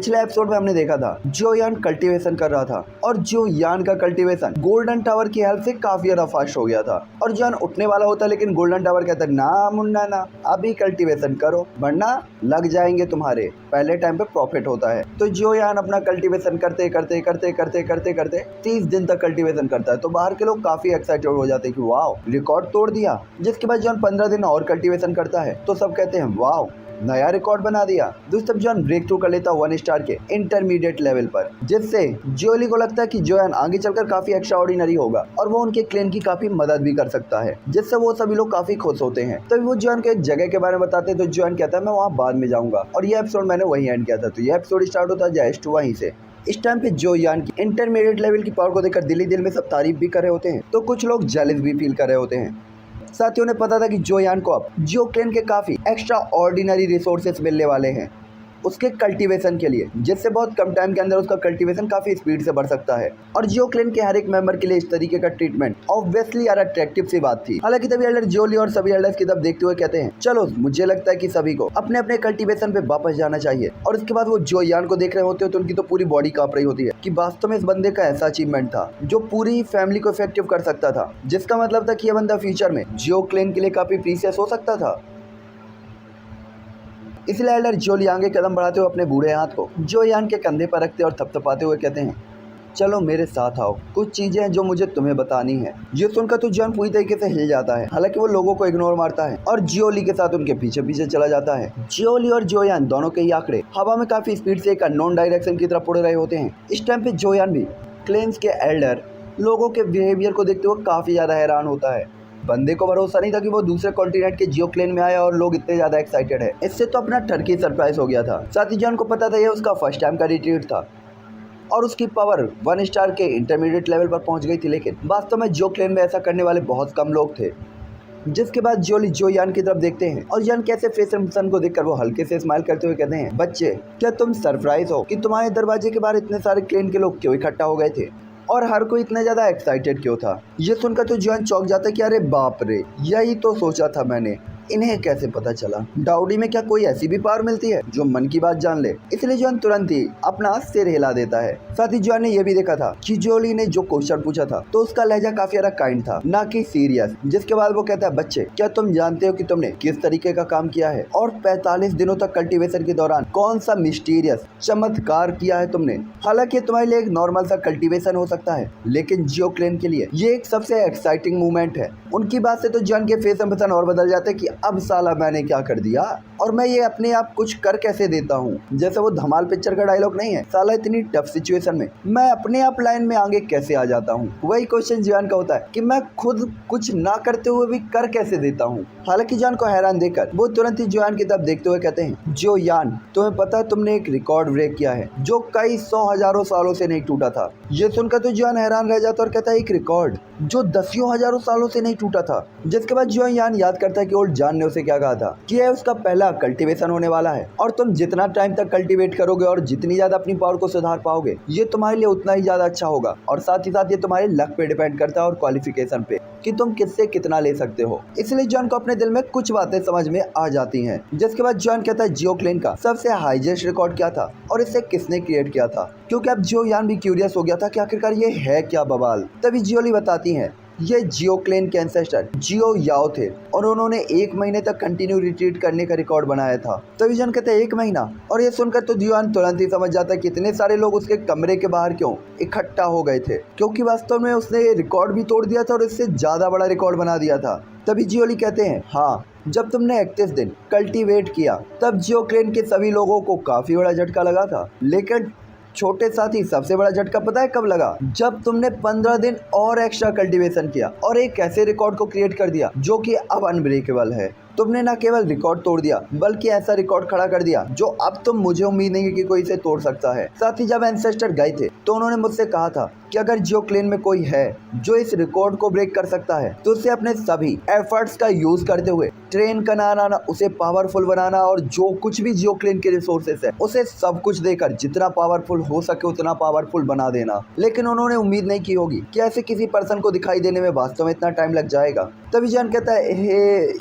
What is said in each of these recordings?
पिछले एपिसोड में हमने देखा था जो यान कल्टीवेशन कर रहा था और जो यान का कल्टीवेशन गोल्डन टावर की हेल्प से काफी ज्यादा फास्ट हो गया था और जो यान उठने वाला होता लेकिन गोल्डन टावर कहता है ना मुन्ना ना, अभी कल्टीवेशन करो वरना लग जाएंगे तुम्हारे, पहले टाइम पे प्रॉफिट होता है। तो जो यान अपना कल्टीवेशन करते करते करते करते करते करते 30 दिन तक कल्टीवेशन करता है तो बाहर के लोग काफी एक्साइटेड हो जाते हैं कि वाह रिकॉर्ड तोड़ दिया। जिसके बाद जॉन 15 दिन और कल्टीवेशन करता है तो सब कहते हैं वाह नया रिकॉर्ड बना दिया। दोस्तों जॉन ब्रेक थ्रू कर लेता 1 स्टार के इंटरमीडिएट लेवल पर, जिससे जियोली को लगता है कि जोयान आगे चलकर काफी एक्स्ट्रा ऑर्डिनरी होगा और वो उनके क्लेन की काफी मदद भी कर सकता है, जिससे वो सभी लोग काफी खुश होते हैं। तभी वो जोयान को एक जगह के बारे में बताते हैं तो जोयान कहता है मैं वहाँ बाद में जाऊंगा और ये एपिसोड मैंने वही एंड किया था। तो ये एपिसोड स्टार्ट होता है जस्ट वहीं से। इस टाइम पे जो यान की इंटरमीडिएट लेवल की पावर को देखकर दिल ही दिल में सब तारीफ भी कर रहे होते हैं तो कुछ लोग जेलस भी फील कर रहे होते हैं। साथियों ने पता था कि जो यान को अब जियो क्लेन के काफी एक्स्ट्रा ऑर्डिनरी रिसोर्सेस मिलने वाले हैं उसके कल्टीवेशन के लिए, जिससे बहुत कम टाइम के अंदर उसका कल्टीवेशन काफी स्पीड से बढ़ सकता है। और जियो क्लेन के हर एक मेंबर के लिए इस तरीके का ट्रीटमेंट ऑब्वियसली यार अट्रैक्टिव सी बात थी। हालांकि तभी एल्डर जियोली और सभी एल्डर्स की तरफ देखते हुए कहते हैं चलो मुझे लगता है कि सभी को अपने अपने कल्टीवेशन पे वापस जाना चाहिए। और उसके बाद वो जो यान को देख रहे होते हैं तो उनकी तो पूरी बॉडी कांप रही होती है कि वास्तव में इस बंदे का ऐसा अचीवमेंट था जो पूरी फैमिली को इफेक्टिव कर सकता था, जिसका मतलब था कि यह बंदा फ्यूचर में जियो क्लेन के लिए काफी प्रीशियस हो सकता था। इसलिए एल्डर जियोली आगे कदम बढ़ाते हुए अपने बूढ़े हाथ को जो यान के कंधे पर रखते और थपथपाते हुए कहते हैं चलो मेरे साथ आओ, कुछ चीजें हैं जो मुझे तुम्हें बतानी है। ये सुनकर तो जॉन पूरी तरीके से हिल जाता है। हालांकि वो लोगों को इग्नोर मारता है और जियोली के साथ उनके पीछे पीछे चला जाता है। जियोली और जोयान दोनों के ही आंकड़े हवा में काफी स्पीड से एक अननोन डायरेक्शन की तरफ उड़ रहे होते हैं। इस टाइम पे जोयान भी क्लेन्स के एल्डर लोगों के बिहेवियर को देखते हुए काफी ज्यादा हैरान होता है। बंदे को भरोसा नहीं था कि वो दूसरे कॉन्टिनेंट के जियो क्लेन में आया और लोग इतने ज्यादा एक्साइटेड है। इससे तो अपना टर्की सरप्राइज हो गया था। साथ ही जॉन को पता था ये उसका फर्स्ट टाइम का रिट्रीट था और उसकी पावर 1 स्टार के इंटरमीडिएट लेवल पर पहुंच गई थी, लेकिन वास्तव में जियो क्लेन में ऐसा करने वाले बहुत कम लोग थे। जिसके बाद जियोली जो यान की तरफ देखते हैं और यान कैसे फेस सन को देखकर वो हल्के से स्माइल करते हुए कहते हैं बच्चे क्या तुम सरप्राइज हो कि तुम्हारे दरवाजे के बाहर इतने सारे क्लेन के लोग क्यों इकट्ठा हो गए थे और हर कोई इतना ज्यादा एक्साइटेड क्यों था। ये सुनकर तो जॉन चौंक जाता है कि अरे बाप रे, यही तो सोचा था मैंने, इन्हें कैसे पता चला। डाउडी में क्या कोई ऐसी भी पावर मिलती है जो मन की बात जान ले। इसलिए जॉन तुरंत ही अपना सिर हिला देता है। साथ ही जॉन ने यह भी देखा था कि जियोली ने जो क्वेश्चन पूछा था तो उसका लहजा काफी ज्यादा काइंड था, ना कि सीरियस। जिसके बाद वो कहता है बच्चे क्या तुम जानते हो कि तुमने किस तरीके का काम किया है और 45 दिनों तक कल्टीवेशन के दौरान कौन सा मिस्टीरियस चमत्कार किया है तुमने। हालांकि तुम्हारे लिए एक नॉर्मल सा कल्टीवेशन हो सकता है, लेकिन जियो क्लेन के लिए ये एक सबसे एक्साइटिंग मूवमेंट है। उनकी बात से तो जॉन के फेस इंप्रेशन और बदल जाते कि अब साला मैंने क्या कर दिया और मैं ये अपने आप कुछ कर कैसे देता हूँ। जैसे वो धमाल पिक्चर का डायलॉग नहीं है, साला इतनी टफ सिचुएशन में मैं अपने आप लाइन में आगे कैसे आ जाता हूँ। वही क्वेश्चन जॉन का होता है कि मैं खुद कुछ ना करते हुए भी कर कैसे देता हूँ। हालांकि जॉन को हैरान देखकर वो तुरंत ही जॉन की तरफ देखते हुए कहते हैं जो यान तुम्हें पता है तुमने एक रिकॉर्ड ब्रेक किया है जो कई 100 हजारों सालों से नहीं टूटा था। ये सुनकर तो जॉन हैरान रह जाता और कहता है एक रिकॉर्ड जो 10 हजारों सालों से नहीं टूटा था। जिसके बाद जॉन यान याद करता है कि ओल्ड जॉन ने उसे क्या कहा था कि यह उसका पहला कल्टीवेशन होने वाला है और तुम जितना टाइम तक कल्टीवेट करोगे और जितनी ज्यादा अपनी पावर को सुधार पाओगे ये तुम्हारे लिए उतना ही ज्यादा अच्छा होगा। और साथ ही साथ ये तुम्हारे लक पे डिपेंड करता है और क्वालिफिकेशन पे कि तुम किससे कितना ले सकते हो। इसलिए जॉन को अपने दिल में कुछ बातें समझ में आ जाती हैं। जिसके बाद जॉन कहता है जियो क्लेन का सबसे हाईएस्ट रिकॉर्ड क्या था और इसे किसने क्रिएट किया था, क्योंकि अब जियो यान भी क्यूरियस हो गया था कि आखिरकार ये है क्या बवाल। तभी जियोली बताती हैं ये जियो क्लेन के एंसेस्टर जियो याओ थे और उन्होंने 1 महीने तक कंटिन्यू रिट्रीट करने का रिकॉर्ड बनाया था। तभी जॉन कहते हैं 1 महीना, और ये सुनकर तो जॉन तुरंत ही समझ जाता है कि इतने सारे लोग उसके कमरे के बाहर क्यों इकट्ठा हो गए थे, क्योंकि वास्तव में उसने ये रिकॉर्ड भी तोड़ दिया था और इससे ज्यादा बड़ा रिकॉर्ड बना दिया था। तभी जियोली कहते हैं हाँ जब तुमने 31 दिन कल्टीवेट किया तब जियो क्लेन के सभी लोगों को काफी बड़ा झटका लगा था, लेकिन छोटे साथी सबसे बड़ा झटका पता है कब लगा, जब तुमने 15 दिन और एक्स्ट्रा कल्टीवेशन किया और एक ऐसे रिकॉर्ड को क्रिएट कर दिया जो कि अब अनब्रेकेबल है। तुमने न केवल रिकॉर्ड तोड़ दिया बल्कि ऐसा रिकॉर्ड खड़ा कर दिया जो अब तुम मुझे उम्मीद नहीं है कि कोई इसे तोड़ सकता है। साथ ही जब एंसेस्टर गए थे तो उन्होंने मुझसे कहा था कि अगर जियो क्लेन में कोई है जो इस रिकॉर्ड को ब्रेक कर सकता है तो उसे अपने सभी एफर्ट्स का यूज करते हुए ट्रेन का बनाना, उसे पावरफुल बनाना और जो कुछ भी जियोक्लिन के रिसोर्सेस है उसे सब कुछ देकर जितना पावरफुल हो सके उतना पावरफुल बना देना। लेकिन उन्होंने उम्मीद नहीं की होगी कि ऐसे किसी पर्सन को दिखाई देने में वास्तव में इतना टाइम लग जाएगा। तभी जॉन कहता है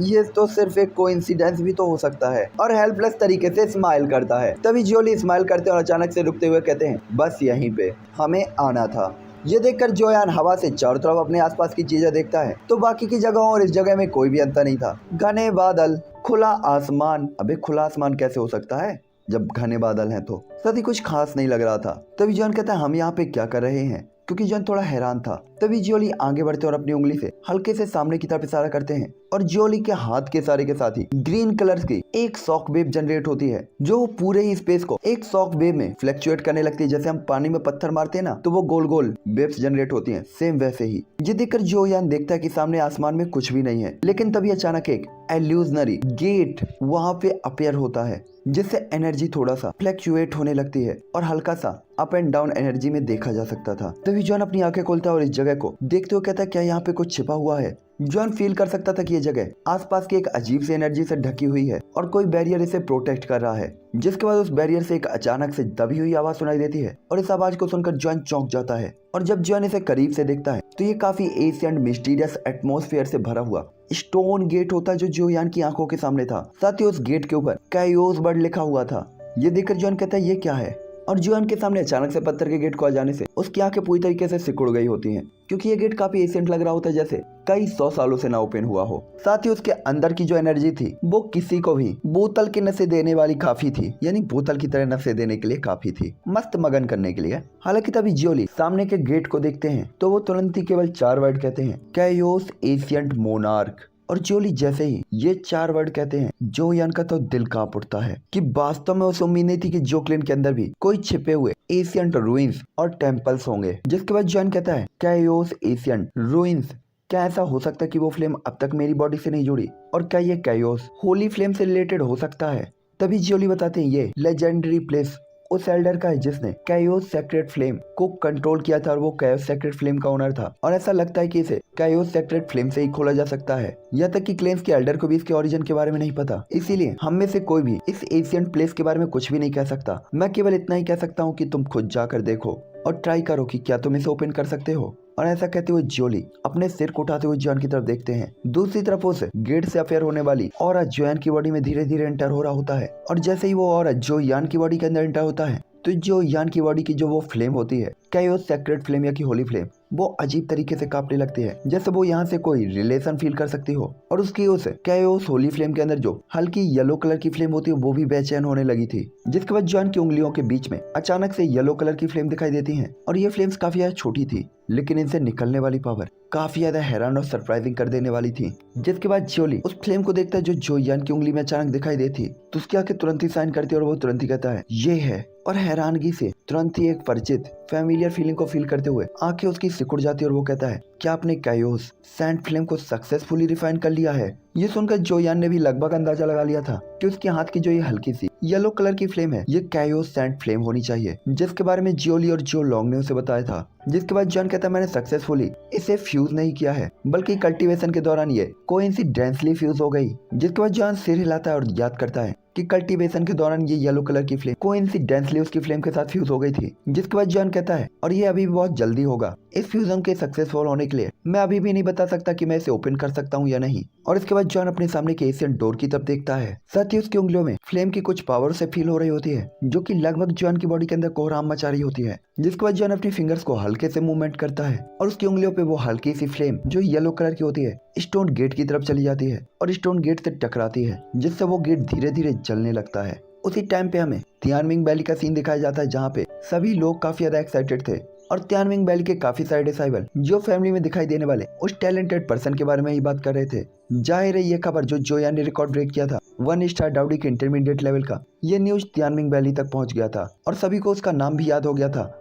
ये तो सिर्फ एक कोइंसिडेंस भी तो हो सकता है, और हेल्पलेस तरीके से स्माइल करता है। तभी जियोली स्माइल करते हैं और अचानक से रुकते हुए कहते हैं बस यहीं पे हमें आना था। ये देखकर जोयान हवा से चारों तरफ अपने आसपास की चीजें देखता है तो बाकी की जगहों और इस जगह में कोई भी अंतर नहीं था। घने बादल, खुला आसमान। अबे खुला आसमान कैसे हो सकता है जब घने बादल हैं? तो साथ ही कुछ खास नहीं लग रहा था। तभी जॉन कहता है हम यहाँ पे क्या कर रहे हैं, क्योंकि जॉन थोड़ा हैरान था। तभी जियोली आगे बढ़ते और अपनी उंगली से हल्के से सामने की तरफ इशारा करते हैं और जियोली के हाथ के इशारे के साथ ही ग्रीन कलर की एक शॉक वेव जनरेट होती है जो पूरे ही स्पेस को एक शॉक वेव में फ्लक्चुएट करने लगती है। जैसे हम पानी में पत्थर मारते हैं ना तो वो गोल गोल वेव्स जनरेट होती हैं, सेम वैसे ही। ये देखकर जोयान देखता है कि सामने आसमान में कुछ भी नहीं है, लेकिन तभी अचानक एक इल्यूजनरी गेट वहां पे अपीयर होता है जिससे एनर्जी थोड़ा सा फ्लक्चुएट होने लगती है और हल्का सा अप एंड डाउन एनर्जी में देखा जा सकता था। तभी जॉन अपनी आंखें खोलता है और इस जगह को देखते हुए कहता है क्या यहाँ पे कुछ छिपा हुआ है। जॉन फील कर सकता था कि ये जगह आसपास की एक अजीब सी एनर्जी से ढकी हुई है और कोई बैरियर इसे प्रोटेक्ट कर रहा है। जिसके बाद उस बैरियर से एक अचानक से दबी हुई आवाज सुनाई देती है और इस आवाज को सुनकर जॉन चौंक जाता है। और जब जॉन इसे करीब से देखता है तो ये काफी एशियंट मिस्टीरियस एटमॉस्फेयर से भरा हुआ स्टोन गेट होता है जो जोयान की आंखों के सामने था। साथ ही उस गेट के ऊपर कैयोस वर्ड लिखा हुआ था। ये देखकर जॉन कहता है ये क्या है, और जोयान के सामने अचानक से पत्थर के गेट को आ जाने से उसकी आंखें पूरी तरीके से सिकुड़ गई होती हैं, क्योंकि ये गेट काफी एशियंट लग रहा होता है, जैसे कई 100 सालों से ना ओपन हुआ हो। साथ ही उसके अंदर की जो एनर्जी थी वो किसी को भी बोतल के नशे देने वाली काफी थी, यानी बोतल की तरह नशे देने के लिए काफी थी, मस्त मगन करने के लिए। हालांकि तभी जियोली सामने के गेट को देखते हैं तो वो तुरंत ही केवल 4 वर्ड कहते हैं, कैयोस एशियंट मोनार्क। और जियोली जैसे ही ये 4 वर्ड कहते हैं जोयान का तो दिल कांप उठता है कि वास्तव में उसे उम्मीद नहीं थी कि जियोक्लिन के अंदर भी कोई छिपे हुए एशियंट रूइंस और टेम्पल्स होंगे। जिसके बाद जोयान कहता है कैयोस एशियंट रूइंस, क्या ऐसा हो सकता है कि वो फ्लेम अब तक मेरी बॉडी से नहीं जुड़ी, और क्या ये कैयोस होली फ्लेम से रिलेटेड हो सकता है? तभी जियोली बताते हैं ये लेजेंडरी प्लेस उस एल्डर का है जिसने कैयोस सेक्रेट फ्लेम को कंट्रोल किया था और वो कैयोस सेक्रेट फ्लेम का ओनर था, और ऐसा लगता है कि इसे कैयोस सेक्रेट फ्लेम से ही खोला जा सकता है। यहाँ तक कि क्लेम्स के एल्डर को भी इसके ओरिजिन के बारे में नहीं पता, इसीलिए हम में से कोई भी इस एशियंट प्लेस के बारे में कुछ भी नहीं कह सकता। मैं केवल इतना ही कह सकता हूँ कि तुम खुद जाकर देखो और ट्राई करो कि क्या तुम इसे ओपन कर सकते हो। और ऐसा कहते हुए जियोली अपने सिर को उठाते हुए जॉन की तरफ देखते हैं। दूसरी तरफ उस गेट से अफेयर होने वाली ऑरा जोयान की बॉडी में धीरे धीरे एंटर हो रहा होता है, और जैसे ही वो ऑरा जोयान की बॉडी के अंदर एंटर होता है तो जोयान की बॉडी की जो वो फ्लेम होती है कैयोस सेक्रेट फ्लेम या की होली फ्लेम, वो अजीब तरीके से कांपने लगती है, जैसे वो यहाँ से कोई रिलेशन फील कर सकती हो। और उसकी उस कैयोस होली फ्लेम के अंदर जो हल्की येलो कलर की फ्लेम होती है वो भी बेचैन होने लगी थी। जिसके बाद जॉन की उंगलियों के बीच में अचानक से येलो कलर की फ्लेम दिखाई देती है, और ये फ्लेम्स काफी ज्यादा छोटी थी लेकिन इनसे निकलने वाली पावर काफी ज्यादा हैरान और सरप्राइजिंग कर देने वाली थी। जिसके बाद जियोली उस फ्लेम को देखता है जो जोयान की उंगली में अचानक दिखाई देती, तो उसकी आंखें तुरंत ही साइन करती है और वो तुरंत ही कहता है ये है, और हैरानगी से तुरंत ही एक परिचित फैमिलियर फीलिंग को फील करते हुए आंखें उसकी सिकुड़ जाती है और वो कहता है क्या आपने कैयोस सैंड फ्लेम को सक्सेसफुली रिफाइन कर लिया है? ये सुनकर जोयान ने भी लगभग अंदाजा लगा लिया था कि उसके हाथ की जो ये हल्की सी येलो कलर की फ्लेम है ये कैयोस सैंड फ्लेम होनी चाहिए, जिसके बारे में जियोली और जो लॉन्ग ने उसे बताया था। जिसके बाद जॉन कहता है मैंने सक्सेसफुली इसे फ्यूज नहीं किया है बल्कि कल्टीवेशन के दौरान ये कोइंसिडेंटली फ्यूज हो गई। जिसके बाद जॉन सिर हिलाता है और याद करता है कि कल्टीवेशन के दौरान ये येलो कलर की फ्लेम कोइंसिडेंटली उसकी फ्लेम के साथ फ्यूज हो गई थी। जिसके बाद जॉन कहता है और ये अभी भी बहुत जल्दी होगा। इस फ्यूजन के सक्सेसफुल होने के लिए मैं अभी भी नहीं बता सकता कि मैं इसे ओपन कर सकता हूँ या नहीं। और इसके बाद जॉन अपने सामने के एशियन डोर की तरफ देखता है, साथ ही उसकी उंगलियों में फ्लेम की कुछ पावर से फील हो रही होती है जो कि लगभग जॉन की बॉडी के अंदर कोहराम मचा रही होती है। जिसके बाद जॉन अपनी फिंगर्स को हल्के से मूवमेंट करता है और उसकी उंगलियों पे वो हल्की सी फ्लेम जो येलो कलर की होती है स्टोन गेट की तरफ चली जाती है और स्टोन गेट से टकराती है, जिससे वो गेट धीरे धीरे जलने लगता है। उसी टाइम पे हमें तियानमिंग वैली का सीन दिखाया जाता है जहाँ पे सभी लोग काफी ज्यादा एक्साइटेड थे और तियानमिंग वैली के काफी सारे डिसाइबल जो फैमिली में दिखाई देने वाले उस टैलेंटेड पर्सन के बारे में ही बात कर रहे थे। जाहिर है ये खबर जो जोयान ने रिकॉर्ड ब्रेक किया था 1 स्टार डाउडी के इंटरमीडिएट लेवल का, ये न्यूज तियानमिंग वैली तक पहुंच गया था और सभी को उसका नाम भी याद हो गया था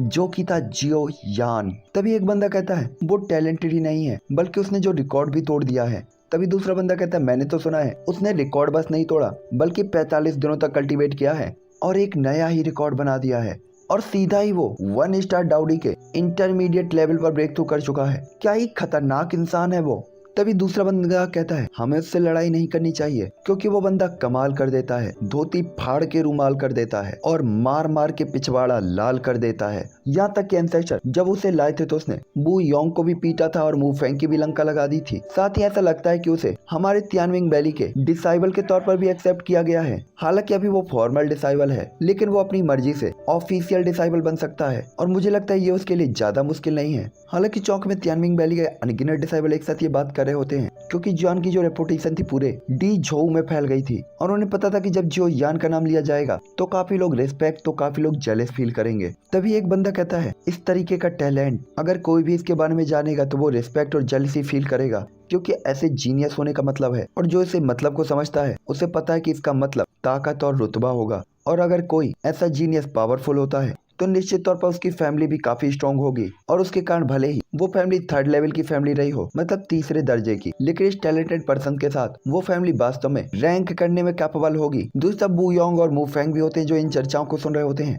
जो कि था जियो यान। तभी एक बंदा कहता है वो टैलेंटेड ही नहीं है बल्कि उसने जो रिकॉर्ड भी तोड़ दिया है। तभी दूसरा बंदा कहता है मैंने तो सुना है उसने रिकॉर्ड बस नहीं तोड़ा बल्कि 45 दिनों तक कल्टीवेट किया है और एक नया ही रिकॉर्ड बना दिया है और सीधा ही वो 1 स्टार डाउडी के इंटरमीडिएट लेवल पर ब्रेक थ्रू कर चुका है। क्या ही खतरनाक इंसान है वो। तभी दूसरा बंदा कहता है हमें उससे लड़ाई नहीं करनी चाहिए क्योंकि वो बंदा कमाल कर देता है, धोती फाड़ के रूमाल कर देता है और मार मार के पिछवाड़ा लाल कर देता है। यहाँ तक कि एंसेस्टर जब उसे लाए थे तो उसने बू योंग को भी पीटा था और मू फेंग की भी लंका लगा दी थी। साथ ही ऐसा लगता है कि उसे हमारे तियानविंग वैली के डिसाइबल के तौर पर भी एक्सेप्ट किया गया है। हालांकि अभी वो फॉर्मल डिसाइबल है लेकिन वो अपनी मर्जी से ऑफिशियल डिसाइबल बन सकता है और मुझे लगता है ये उसके लिए ज्यादा मुश्किल नहीं है। हालांकि चौक में तियानविंग वैली के अनगिनत डिसाइबल एक साथ ये बात कर रहे होते हैं क्योंकि जुआन की जो रेपुटेशन थी पूरे डी झोउ में फैल गई थी और उन्हें पता था कि जब जो यान का नाम लिया जाएगा तो काफी लोग रिस्पेक्ट तो काफी लोग जेलस फील करेंगे। तभी एक बंदा कहता है इस तरीके का टैलेंट अगर कोई भी इसके बारे में जानेगा तो वो रिस्पेक्ट और जेलसी फील करेगा क्योंकि ऐसे जीनियस होने का मतलब है और जो इसे मतलब को समझता है उसे पता है कि इसका मतलब ताकत और रुतबा होगा और अगर कोई ऐसा जीनियस पावरफुल होता है तो निश्चित तौर पर उसकी फैमिली भी काफी स्ट्रॉन्ग होगी और उसके कारण भले ही वो फैमिली थर्ड लेवल की फैमिली रही हो, मतलब तीसरे दर्जे की, लेकिन इस टैलेंटेड पर्सन के साथ वो फैमिली वास्तव में रैंक करने में कैपेबल होगी। दूसरा बू योंग और मू फेंग भी होते हैं जो इन चर्चाओं को सुन रहे होते हैं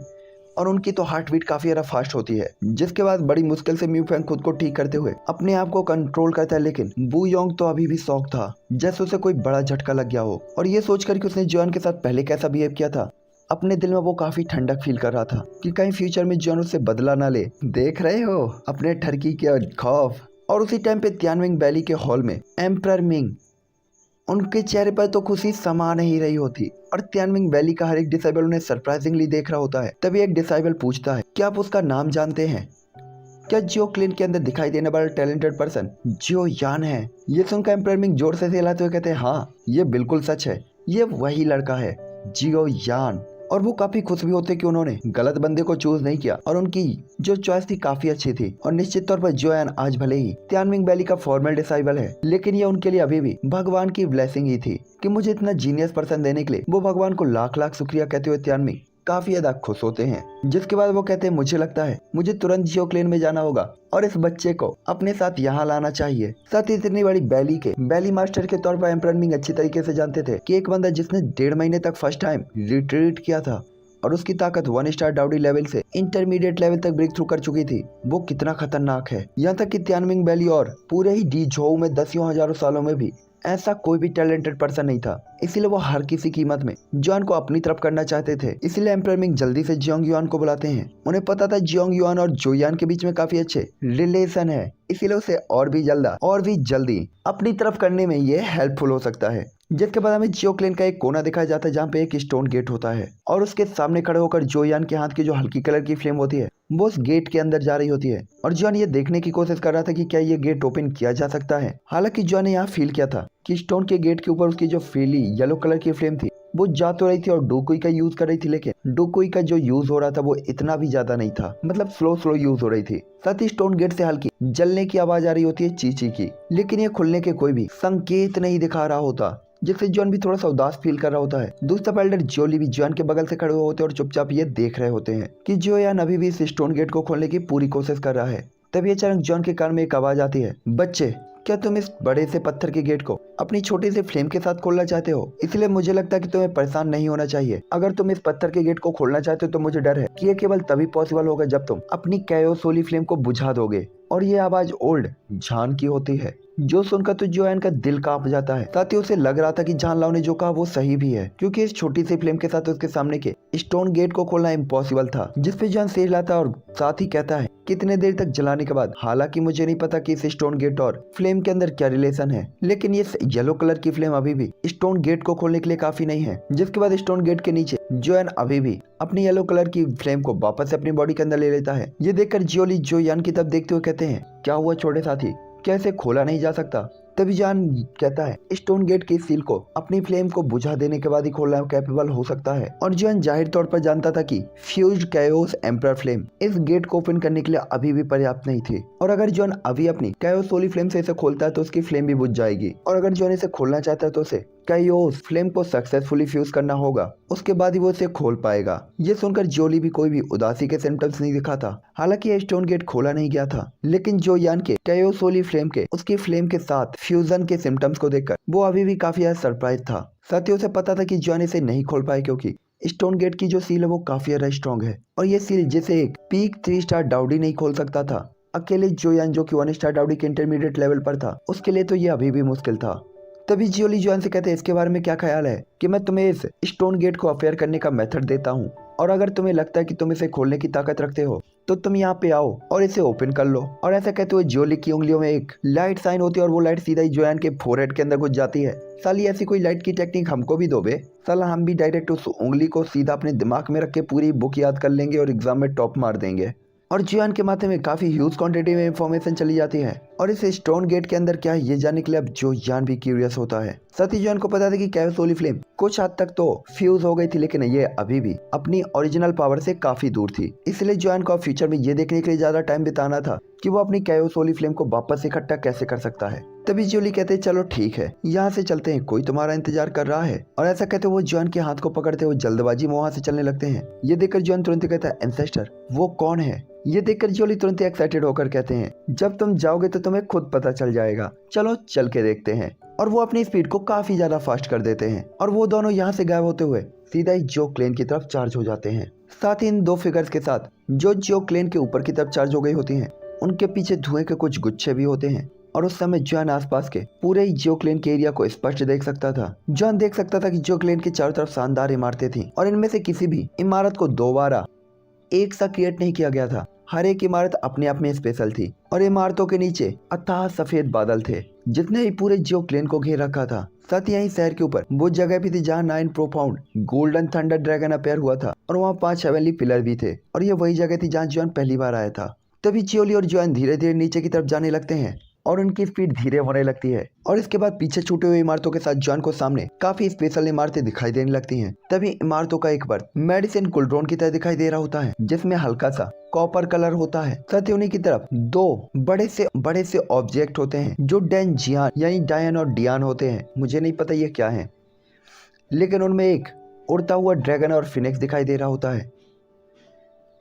और उनकी तो हार्ट बीट काफी ज्यादा फास्ट होती है, जिसके बाद बड़ी मुश्किल से म्यू फेंग खुद को ठीक करते हुए अपने आप को कंट्रोल करता है। लेकिन बू योंग तो अभी भी शॉक था जैसे उसे कोई बड़ा झटका लग गया हो और ये सोचकर कि उसने जॉन के साथ पहले कैसा बिहेव किया था अपने दिल में वो काफी ठंडक फील कर रहा था कि कहीं फ्यूचर में जॉन उससे बदला ना ले। देख रहे हो अपने ठरकी के खौफ। और उसी टाइम पे तियानविंग वैली के हॉल में एम्परर मिंग, उनके चेहरे पर तो खुशी समा नहीं रही होती और तियानविंग वैली का हर एक डिसाइबल उन्हें सरप्राइजिंगली देख रहा होता है। तभी एक डिसाइबल पूछता है क्या आप उसका नाम जानते हैं? क्या जियो क्लिन के अंदर दिखाई देने वाला टैलेंटेड पर्सन जियो यान है? ये सुनकर एम्परर मिंग जोर से हिलाते हुए कहते हैं हाँ ये बिल्कुल सच है, ये वही लड़का है जियो यान। और वो काफी खुश भी होते कि उन्होंने गलत बंदे को चूज नहीं किया और उनकी जो चॉइस थी काफी अच्छी थी। और निश्चित तौर पर जियो यान आज भले ही तियानविंग वैली का फॉर्मल डिसाइबल है लेकिन ये उनके लिए अभी भी भगवान की ब्लेसिंग ही थी कि मुझे इतना जीनियस पर्सन देने के लिए वो भगवान को लाख लाख शुक्रिया कहते हुए तियानविंग काफी ज्यादा खुश होते हैं। जिसके बाद वो कहते हैं मुझे लगता है मुझे तुरंत जियो क्लेन में जाना होगा और इस बच्चे को अपने साथ यहाँ लाना चाहिए। साथ ही इतनी बड़ी बैली मास्टर के तौर पर एम्परर मिंग अच्छी तरीके से जानते थे कि एक बंदा जिसने 1.5 महीने तक फर्स्ट टाइम रिट्रीट किया था और उसकी ताकत 1 स्टार डाउडी लेवल से इंटरमीडिएट लेवल तक ब्रेक थ्रू कर चुकी थी, वो कितना खतरनाक है। यहाँ तक कि तियानविंग वैली और पूरे ही डी झोउ में दसियों हजारों सालों में भी ऐसा कोई भी टैलेंटेड पर्सन नहीं था, इसीलिए वो हर किसी कीमत में जियोंग को अपनी तरफ करना चाहते थे। इसीलिए एम्परर मिंग जल्दी से जियोंग युआन को बुलाते हैं। उन्हें पता था जियोंग युआन और जोयान के बीच में काफी अच्छे रिलेशन है, इसीलिए उसे और भी जल्दी अपनी तरफ करने में ये हेल्पफुल हो सकता है। जिसके बाद हमें जियो क्लेन का एक कोना दिखाया जाता है जहाँ पे एक स्टोन गेट होता है और उसके सामने खड़े होकर जोयान के हाथ की जो हल्की कलर की फ्लेम होती है वो उस गेट के अंदर जा रही होती है और जॉन ये देखने की कोशिश कर रहा था कि क्या ये गेट ओपन किया जा सकता है। हालांकि जॉन ने यहाँ फील किया था कि स्टोन के गेट के ऊपर उसकी जो फीली येलो कलर की फ्लेम थी वो जा तो रही थी और डोकुई का यूज कर रही थी, लेकिन डोकुई का जो यूज हो रहा था वो इतना भी ज्यादा नहीं था, मतलब स्लो यूज हो रही थी। साथ ही स्टोन गेट से हल्की जलने की आवाज आ रही होती है चीची की, लेकिन ये खुलने के कोई भी संकेत नहीं दिखा रहा होता, जिससे जॉन भी थोड़ा सा उदास फील कर रहा होता है। दूसरा पैल्डर जोली भी जॉन के बगल से खड़े हुए होते हैं और चुपचाप ये देख रहे होते हैं कि जोयान अभी भी इस स्टोन गेट को खोलने की पूरी कोशिश कर रहा है। तभी अचानक जॉन के कान में एक आवाज आती है, बच्चे क्या तुम इस बड़े से पत्थर के गेट को अपनी छोटी सी फ्लेम के साथ खोलना चाहते हो? इसलिए मुझे लगता है कि तुम्हें परेशान नहीं होना चाहिए। अगर तुम इस पत्थर के गेट को खोलना चाहते हो तो मुझे डर है कि ये केवल तभी पॉसिबल होगा जब तुम अपनी कैयोसोली फ्लेम को बुझा दोगे। और ये आवाज ओल्ड झान की होती है, जो सुनकर तो जोयान का दिल कांप जाता है। साथ ही उसे लग रहा था कि झान लाओ ने जो कहा वो सही भी है, क्योंकि इस छोटी सी फ्लेम के साथ उसके सामने के स्टोन गेट को खोलना इम्पॉसिबल था। जिसपे जोयान सेज लाता है और साथ ही कहता है कितने देर तक जलाने के बाद। हालांकि मुझे नहीं पता कि इस स्टोन गेट और फ्लेम के अंदर क्या रिलेशन है, लेकिन ये येलो कलर की फ्लेम अभी भी स्टोन गेट को खोलने के लिए काफी नहीं है। जिसके बाद स्टोन गेट के नीचे जोयान अभी भी अपनी येलो कलर की फ्लेम को वापस से अपनी बॉडी के अंदर ले लेता है। ये देखकर जियोली जोयान की तरफ देखते हुए कहते हैं, क्या हुआ छोटे साथी, क्या इसे खोला नहीं जा सकता? तभी जान कहता है स्टोन गेट की सील को अपनी फ्लेम को बुझा देने के बाद ही खोलना कैपेबल हो सकता है। और जॉन जाहिर तौर पर जानता था कि फ्यूज्ड कैओस एम्परर फ्लेम इस गेट को ओपन करने के लिए अभी भी पर्याप्त नहीं थी, और अगर जॉन अभी अपनी कैओसोली फ्लेम से इसे खोलता है तो उसकी फ्लेम भी बुझ जाएगी, और अगर जॉन इसे खोलना चाहता है तो उसे कैओस फ्लेम को सक्सेसफुली फ्यूज करना होगा, उसके बाद ही वो इसे खोल पाएगा। ये सुनकर जोली भी कोई भी उदासी के सिम्टम्स नहीं दिखाता। हालांकि ये स्टोन गेट खोला नहीं गया था, लेकिन जोयान के कैओसोली फ्लेम के उसकी फ्लेम के साथ फ्यूजन के सिम्टम्स को देखकर वो अभी भी काफी ज्यादा सरप्राइज था। साथ ही उसे पता था कि जॉन इसे नहीं खोल पाए, क्योंकि स्टोन गेट की जो सील है वो काफी ज्यादा स्ट्रॉन्ग है, और ये सील जिसे एक पीक 3 स्टार डाउडी नहीं खोल सकता था, अकेले जोयान जो कि 1 स्टार डाउडी के इंटरमीडिएट लेवल पर था, उसके लिए तो ये अभी भी मुश्किल था। तभी जियोली जोयान से कहते हैं इसके बारे में क्या ख्याल है कि मैं तुम्हें इस स्टोन गेट को अफेयर करने का मेथड देता हूँ, और अगर तुम्हें लगता है कि तुम इसे खोलने की ताकत रखते हो तो तुम यहाँ पे आओ और इसे ओपन कर लो। और ऐसा कहते हुए जियोली की उंगलियों में एक लाइट साइन होती है और वो लाइट सीधा ही जोयान के फोरहेड के अंदर घुस जाती है। साली ऐसी कोई लाइट की टेक्निक हमको भी दो बे। साला हम भी डायरेक्ट उस उंगली को सीधा अपने दिमाग में रख के पूरी बुक याद कर लेंगे और एग्जाम में टॉप मार देंगे। और जियान के माथे में काफी ह्यूज क्वांटिटी में इंफॉर्मेशन चली जाती है और इस स्टोन गेट के अंदर क्या है ये जानने के लिए अब जोयान भी क्यूरियस होता है। साथ ही जोयान को पता था कि कैव सोली फ्लेम कुछ हद तक तो फ्यूज हो गई थी, लेकिन ये अभी भी अपनी ओरिजिनल पावर से काफी दूर थी। इसलिए जोयान को अब फ्यूचर में ये देखने के लिए ज्यादा टाइम बिताना था कि वो अपनी कैव सोली फ्लेम को वापस इकट्ठा कैसे कर सकता है। तभी जोली कहते हैं चलो ठीक है, यहाँ से चलते हैं, कोई तुम्हारा इंतजार कर रहा है। और ऐसा कहते वो जोयान के हाथ को पकड़ते हुए जल्दबाजी में वहाँ से चलने लगते हैं। ये देखकर जोयान तुरंत कहता है एंसेस्टर वो कौन है। ये देखकर जोली तुरंत एक्साइटेड होकर कहते हैं जब तुम जाओगे तो तुम्हें खुद पता चल जाएगा, चलो चल के देखते हैं। और वो अपनी स्पीड को काफी ज्यादा फास्ट कर देते हैं और वो दोनों यहाँ से गायब होते हुए सीधा ही जो क्लेन की तरफ चार्ज हो जाते हैं। साथ ही इन दो फिगर्स के साथ जो क्लेन के ऊपर की तरफ चार्ज हो गई होती हैं, उनके पीछे धुएं के कुछ गुच्छे भी होते हैं। और उस समय जॉन आसपास के पूरे ही जो क्लेन के एरिया को स्पष्ट देख सकता था। जॉन देख सकता था कि जो क्लेन के चारों तरफ शानदार इमारतें थीं और इनमें से किसी भी इमारत को दोबारा एक सा क्रिएट नहीं किया गया था। हर एक इमारत अपने आप में स्पेशल थी और इमारतों के नीचे अथाह सफेद बादल थे जितने ही पूरे जो क्लेन को घेर रखा था। साथ ही यहीं शहर के ऊपर वो जगह भी थी जहाँ 9 profound golden thunder dragon appear हुआ था और वहाँ 5 हेवनली पिलर भी थे और ये वही जगह थी जहाँ जॉन पहली बार आया था। तभी जियोली और जॉन धीरे धीरे नीचे की तरफ जाने लगते हैं और उनकी स्पीड धीरे होने लगती है और इसके बाद पीछे छूटे हुए इमारतों के साथ जॉन को सामने काफी स्पेशल इमारतें दिखाई देने लगती हैं। तभी इमारतों का एक बर्थ मेडिसिन कुलड्रोन की तरह दिखाई दे रहा होता है जिसमें हल्का सा कॉपर कलर होता है। साथ ही उन्हीं की तरफ दो बड़े से ऑब्जेक्ट होते हैं जो डैन जियान यानी डायन और डियान होते हैं। मुझे नहीं पता ये क्या है, लेकिन उनमें एक उड़ता हुआ ड्रैगन और फिनिक्स दिखाई दे रहा होता है।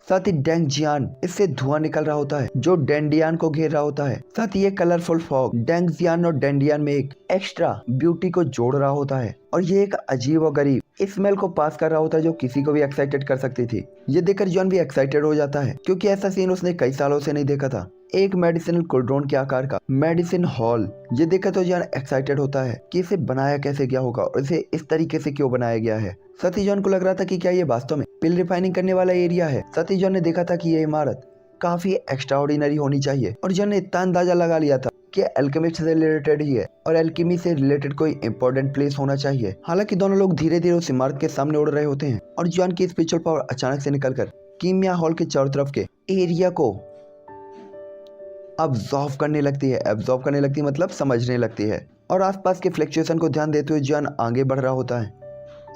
साथ ही डेंग जियान इससे धुआं निकल रहा होता है जो डेंडियान को घेर रहा होता है। साथ ही ये कलरफुल फॉग डेंग जियान और डेंडियान में एक एक्स्ट्रा ब्यूटी को जोड़ रहा होता है और ये एक अजीब और गरीब स्मेल को पास कर रहा होता है जो किसी को भी एक्साइटेड कर सकती थी। ये देखकर जॉन भी एक्साइटेड हो जाता है क्योंकि ऐसा सीन उसने कई सालों से नहीं देखा था। एक मेडिसिनल कुलड्रोन के आकार का मेडिसिन हॉल। ये देखकर तो जॉन एक्साइटेड होता है कि इसे बनाया कैसे गया होगा और इसे इस तरीके से क्यों बनाया गया है। साथ ही जॉन को लग रहा था कि क्या ये वास्तव में पिल रिफाइनिंग करने वाला एरिया है। साथ ही जॉन ने देखा था कि ये इमारत काफी एक्स्ट्राऑर्डिनरी होनी चाहिए और जॉन ने इतना अंदाजा लगा लिया था कि एल्केमिस्ट से रिलेटेड ही है और एल्केमी से रिलेटेड कोई इंपॉर्टेंट प्लेस होना चाहिए। हालांकि दोनों लोग धीरे धीरे उस इमारत के सामने उड़ रहे होते हैं और जॉन की स्पिरिचुअल पावर अचानक से निकलकर कीमिया हॉल के चारों तरफ के एरिया को अब्जॉर्व करने लगती है मतलब समझने लगती है और आसपास के फ्लक्चुएशन को ध्यान देते हुए जॉन आगे बढ़ रहा होता है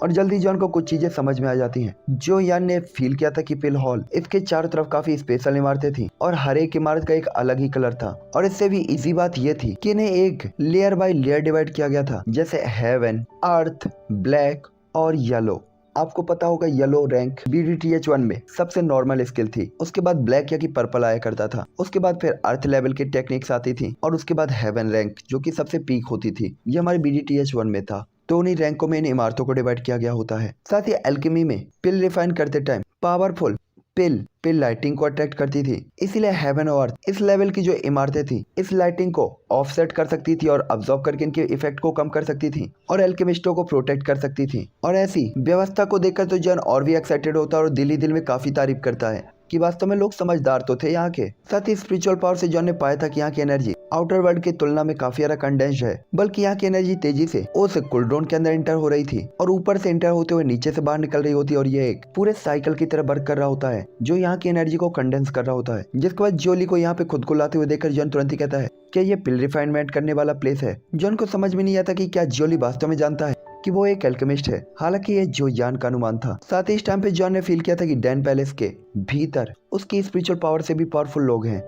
और जल्दी जॉन को कुछ चीजें समझ में आ जाती हैं। जो यान ने फील किया था कि पिल हॉल इसके चारों तरफ काफी स्पेशल इमारतें थी और हर एक इमारत का एक अलग ही कलर था और इससे भी इजी बात यह थी कि इन्हें एक लेयर बाय लेयर डिवाइड किया गया था, जैसे हेवन, अर्थ, ब्लैक और येलो। आपको पता होगा येलो रैंक BDTH 1 में सबसे नॉर्मल स्किल थी, उसके बाद ब्लैक या कि पर्पल आया करता था, उसके बाद फिर अर्थ लेवल की टेक्निक्स आती थी और उसके बाद हेवन रैंक जो कि सबसे पीक होती थी। ये हमारे BDTH 1 में था। तो उन्हीं रैंकों में इन इमारतों को डिवाइड किया गया होता है। साथ ही एल्केमी में पिल रिफाइन करते टाइम पावरफुल पिल लाइटिंग को अट्रैक्ट करती थी, इसीलिए हेवन और अर्थ इस लेवल की जो इमारतें थी इस लाइटिंग को ऑफसेट कर सकती थी और अब्सॉर्ब करके इनके इफेक्ट को कम कर सकती थी और एल्केमिस्टों को प्रोटेक्ट कर सकती थी। और ऐसी व्यवस्था को देखकर तो जॉन और भी एक्साइटेड होता है और दिल ही दिल में काफी तारीफ करता है कि वास्तव में लोग समझदार तो थे यहाँ के। साथ ही स्पिरिचुअल पावर से जॉन ने पाया था कि यहाँ की एनर्जी आउटर वर्ल्ड की तुलना में काफी ज्यादा कंडेंस्ड है, बल्कि यहाँ की एनर्जी तेजी से उस कुलड्रोन के अंदर इंटर हो रही थी और ऊपर से इंटर होते हुए नीचे से बाहर निकल रही होती है और ये एक पूरे साइकिल की तरह वर्क कर रहा होता है जो यहाँ की एनर्जी को कंडेंस कर रहा होता है। जिसके बाद जोली को यहाँ पे खुद को लाते हुए देखकर जॉन तुरंत ही कहता है कि ये पिल रिफाइनमेंट करने वाला प्लेस है। जॉन को समझ में नहीं आता कि क्या जोली वास्तव में जानता है कि वो एक एल्केमिस्ट है, हालांकि ये जो यान का अनुमान था। साथ ही इस टाइम पे जॉन ने फील किया था कि डैन पैलेस के भीतर उसकी स्पिरिचुअल पावर से भी पावरफुल लोग हैं।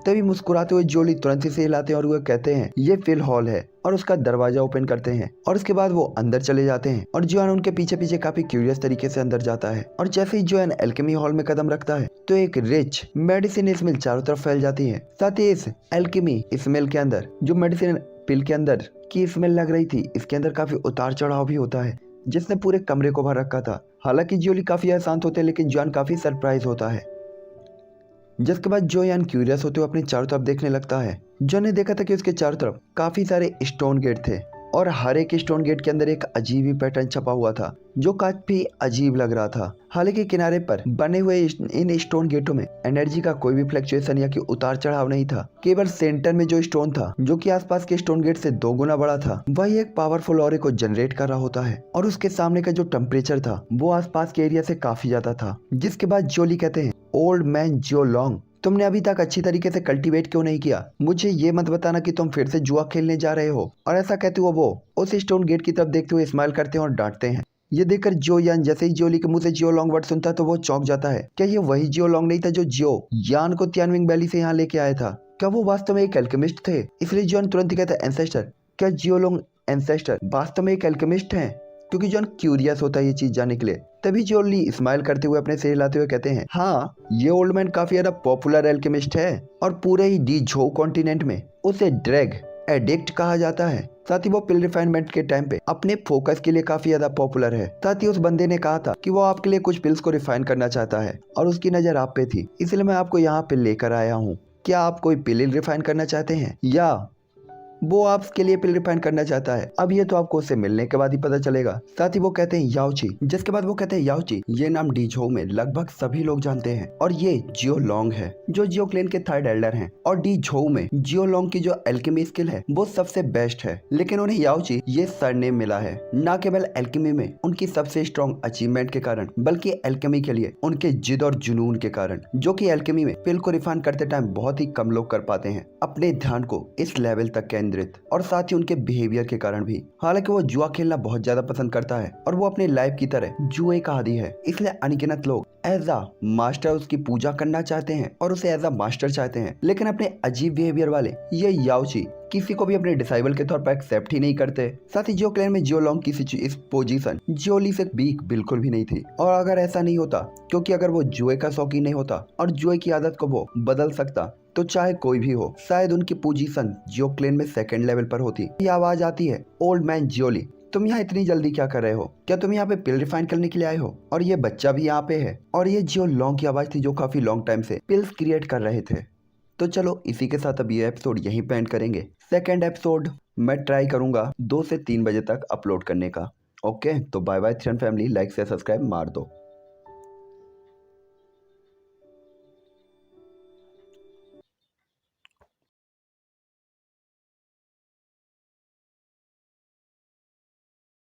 तभी मुस्कुराते हुए जोली तुरंत से हिलाते हैं और वो कहते हैं ये पिल हॉल है और उसका दरवाजा ओपन करते हैं और उसके बाद वो अंदर चले जाते हैं और जोन उनके पीछे पीछे काफी क्यूरियस तरीके से अंदर जाता है। और जैसे ही जोन एल्केमी हॉल में कदम रखता है तो एक रिच मेडिसिन स्मेल चारों तरफ फैल जाती है। साथ ही इस एल्केमी स्मेल के अंदर जो मेडिसिन पिल के अंदर की स्मेल लग रही थी, इसके अंदर काफी उतार चढ़ाव भी होता है जिसने पूरे कमरे को भर रखा था। हालांकि जोली काफी शांत होते हैं लेकिन जॉन काफी सरप्राइज होता है जिसके बाद जो यान क्यूरियस होते हुए अपने चारों तरफ देखने लगता है। जो ने देखा था कि उसके चारों तरफ काफी सारे स्टोन गेट थे और हर एक स्टोन गेट के अंदर एक अजीब ही पैटर्न छपा हुआ था जो काफी अजीब लग रहा था। हालांकि किनारे पर बने हुए इन स्टोन गेटों में एनर्जी का कोई भी फ्लक्चुएशन या कि उतार चढ़ाव नहीं था। केवल सेंटर में जो स्टोन था जो कि आसपास के स्टोन गेट से 2 गुना बड़ा था, वही एक पावरफुल ऑरे को जनरेट कर रहा होता है और उसके सामने का जो टेम्परेचर था वो आसपास के एरिया से काफी ज्यादा था। जिसके बाद जोली कहते हैं, ओल्ड मैन जियो लॉन्ग, तुमने अभी तक अच्छी तरीके से कल्टीवेट क्यों नहीं किया? मुझे ये मत बताना कि तुम फिर से जुआ खेलने जा रहे हो। और ऐसा कहते हुए वो उस स्टोन गेट की तरफ देखते हुए स्माइल करते हैं और डांटते हैं। ये देखकर जो यान जैसे ही जियोली के मुंह से जियो लॉन्ग वर्ड सुनता है तो वो चौंक जाता है। क्या ये वही जियो लॉन्ग नहीं था जो जियो यान को तियानविंग वैली से यहाँ लेके आया था? क्या वो वास्तव में एक एल्केमिस्ट थे? इसलिए जॉन तुरंत ही कहता है, एंसेस्टर, क्या जियो लॉन्ग एंसेस्टर वास्तव में एक एल्केमिस्ट हैं? क्योंकि जॉन क्यूरियस होता है ये चीज जानने के लिए। तभी जोली स्माइल करते हुए अपने सिर हिलाते हुए कहते हैं, हाँ, ये ओल्ड मैन काफी ज्यादा पॉपुलर एल्केमिस्ट है और पूरे ही डी झो कॉन्टिनेंट में उसे ड्रैग एडिक्ट कहा जाता है। साथ ही वो पिल रिफाइनमेंट के टाइम पे अपने फोकस के लिए काफी ज्यादा पॉपुलर है। साथ ही उस बंदे ने कहा था कि वो आपके लिए कुछ पिल्स को रिफाइन करना चाहता है और उसकी नजर आप पे थी, इसलिए मैं आपको यहाँ पे लेकर आया हूँ। क्या आप कोई पिल रिफाइन करना चाहते हैं या वो आपके लिए पिल रिफाइन करना चाहता है? अब ये तो आपको उससे मिलने के बाद ही पता चलेगा। साथ ही वो कहते हैं याओची, जिसके बाद वो कहते हैं, याओची, ये नाम डीझो में लगभग सभी लोग जानते हैं और ये जियो लॉन्ग है जो जियो क्लेन के 3rd एल्डर हैं और डीझो में जियो लॉन्ग की जो एल्केमी स्किल है वो सबसे बेस्ट है। लेकिन उन्हें याओची ये सरनेम मिला है न केवल एल्केमी में उनकी सबसे स्ट्रॉन्ग अचीवमेंट के कारण, बल्कि एल्केमी के लिए उनके जिद और जुनून के कारण, जो की एल्केमी में पिल को रिफाइन करते टाइम बहुत ही कम लोग कर पाते हैं अपने ध्यान को इस लेवल तक केंद्रित, और साथ ही उनके बिहेवियर के कारण भी। हालांकि वो जुआ खेलना बहुत ज्यादा पसंद करता है और वो अपने लाइफ की तरह जुए का आदी है, इसलिए अनगिनत लोग एज अ मास्टर उसकी पूजा करना चाहते हैं और उसे एज अ मास्टर चाहते हैं। लेकिन अपने अजीब बिहेवियर वाले ये याओची किसी को भी अपने डिसाइबल के तौर पर एक्सेप्ट ही नहीं करते। साथ ही जियो क्लैन में जियो लॉन्ग की इस पोजीशन जियोली से बीक बिल्कुल भी नहीं थी। और अगर ऐसा नहीं होता, क्योंकि अगर वो जुए का शौकीन नहीं होता और जुए की आदत को वो बदल सकता, तो चाहे कोई भी हो, शायद उनकी पोजीशन जियो क्लैन में 2nd लेवल पर होती। ये आवाज आती है, ओल्ड मैन जियोली, तुम यहाँ इतनी जल्दी क्या कर रहे हो? क्या तुम यहाँ पे पिल रिफाइन करने के लिए आए हो? और ये बच्चा भी यहाँ पे है। और ये जियो लॉन्ग की आवाज थी जो काफी लॉन्ग टाइम से पिल्स क्रिएट कर रहे थे। तो चलो इसी के साथ अब ये एपिसोड यहीं पे एंड करेंगे। 2nd एपिसोड मैं ट्राई करूंगा 2 से 3 बजे तक अपलोड करने का। ओके, तो bye bye three family, like से सब्सक्राइब मार दो।